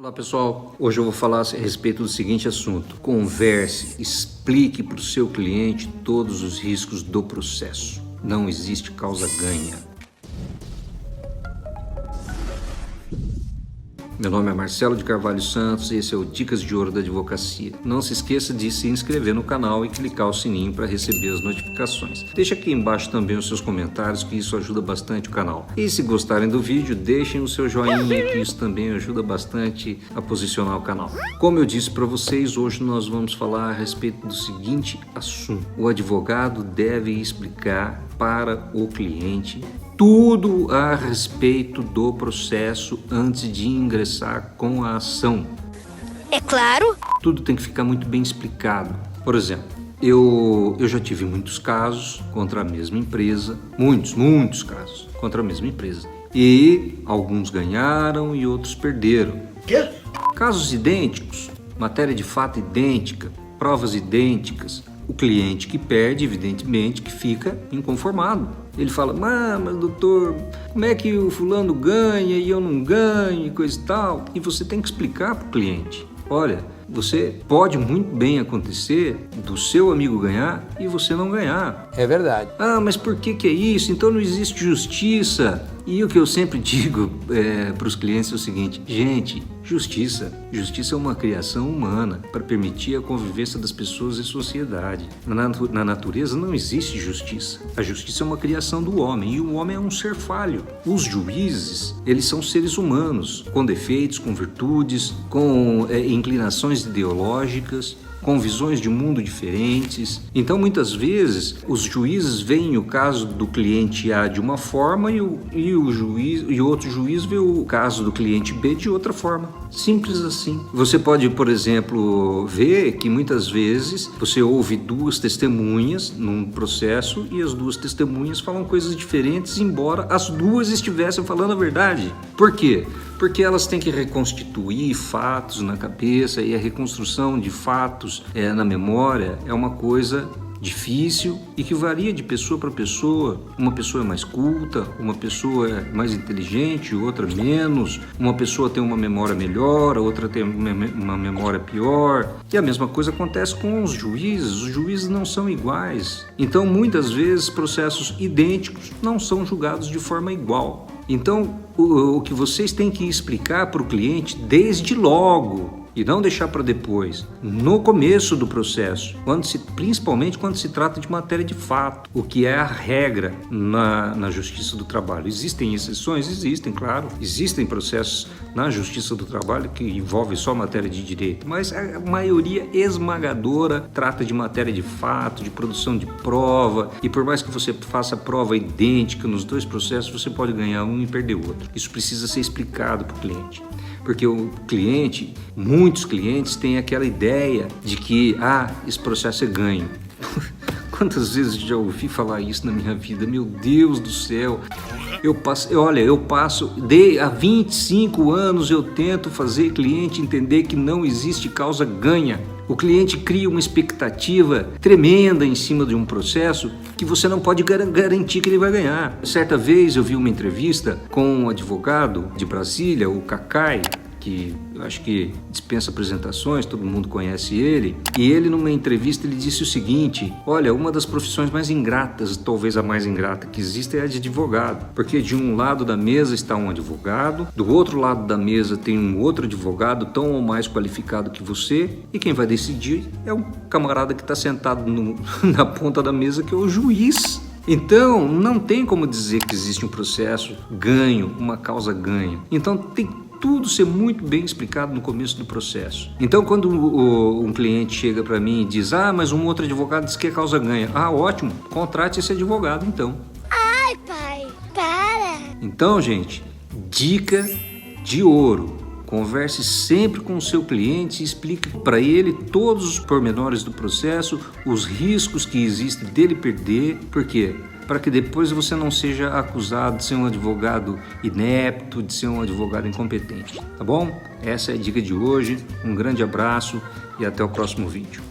Olá pessoal, hoje eu vou falar a respeito do seguinte assunto: converse, explique para o seu cliente todos os riscos do processo. Não existe causa ganha. Meu nome é Marcelo de Carvalho Santos e esse é o Dicas de Ouro da Advocacia. Não se esqueça de se inscrever no canal e clicar o sininho para receber as notificações. Deixe aqui embaixo também os seus comentários, que isso ajuda bastante o canal. E se gostarem do vídeo, deixem o seu joinha, que isso também ajuda bastante a posicionar o canal. Como eu disse para vocês, hoje nós vamos falar a respeito do seguinte assunto: o advogado deve explicar para o cliente tudo a respeito do processo antes de ingressar com a ação. É claro. Tudo tem que ficar muito bem explicado. Por exemplo, eu já tive muitos casos contra a mesma empresa, muitos casos contra a mesma empresa. E alguns ganharam e outros perderam. Quê? Casos idênticos, matéria de fato idêntica, provas idênticas. O cliente que perde, evidentemente, que fica inconformado. Ele fala: mas doutor, como é que o fulano ganha e eu não ganho e coisa e tal? E você tem que explicar para o cliente: olha, você pode muito bem acontecer do seu amigo ganhar e você não ganhar. É verdade. Mas por que é isso? Então não existe justiça. E o que eu sempre digo para os clientes é o seguinte: gente, justiça é uma criação humana para permitir a convivência das pessoas em sociedade. Na natureza não existe justiça. A justiça é uma criação do homem e o homem é um ser falho. Os juízes, eles são seres humanos, com defeitos, com virtudes, com inclinações ideológicas, com visões de mundo diferentes. Então, muitas vezes, os juízes veem o caso do cliente A de uma forma e outro juiz vê o caso do cliente B de outra forma. Simples assim. Você pode, por exemplo, ver que muitas vezes você ouve duas testemunhas num processo e as duas testemunhas falam coisas diferentes, embora as duas estivessem falando a verdade. Por quê? Porque elas têm que reconstituir fatos na cabeça, e a reconstrução de fatos na memória é uma coisa difícil e que varia de pessoa para pessoa. Uma pessoa é mais culta, uma pessoa é mais inteligente, outra menos. Uma pessoa tem uma memória melhor, a outra tem uma memória pior. E a mesma coisa acontece com os juízes. Os juízes não são iguais. Então, muitas vezes, processos idênticos não são julgados de forma igual. Então, o que vocês têm que explicar para o cliente desde logo, e não deixar para depois, no começo do processo, principalmente quando se trata de matéria de fato, o que é a regra na Justiça do Trabalho. Existem exceções? Existem, claro. Existem processos na Justiça do Trabalho que envolvem só matéria de direito, mas a maioria esmagadora trata de matéria de fato, de produção de prova, e por mais que você faça prova idêntica nos dois processos, você pode ganhar um e perder o outro. Isso precisa ser explicado para o cliente. Porque o cliente, muitos clientes têm aquela ideia de que, esse processo é ganho. Quantas vezes eu já ouvi falar isso na minha vida? Meu Deus do céu! Há 25 anos eu tento fazer cliente entender que não existe causa ganha. O cliente cria uma expectativa tremenda em cima de um processo que você não pode garantir que ele vai ganhar. Certa vez eu vi uma entrevista com um advogado de Brasília, o Cacai, que eu acho que dispensa apresentações, todo mundo conhece ele, e ele numa entrevista ele disse o seguinte: olha, uma das profissões mais ingratas, talvez a mais ingrata que existe, é a de advogado, porque de um lado da mesa está um advogado, do outro lado da mesa tem um outro advogado tão ou mais qualificado que você, e quem vai decidir é um camarada que está sentado na ponta da mesa, que é o juiz. Então, não tem como dizer que existe um processo ganho, uma causa ganho. Então, tem tudo ser muito bem explicado no começo do processo. Então, quando um cliente chega para mim e diz: mas um outro advogado diz que é causa ganha. Ótimo, contrate esse advogado então. Ai, pai, para! Então, gente, dica de ouro: converse sempre com o seu cliente e explique para ele todos os pormenores do processo, os riscos que existem dele perder. Por quê? Para que depois você não seja acusado de ser um advogado inepto, de ser um advogado incompetente, tá bom? Essa é a dica de hoje. Um grande abraço e até o próximo vídeo.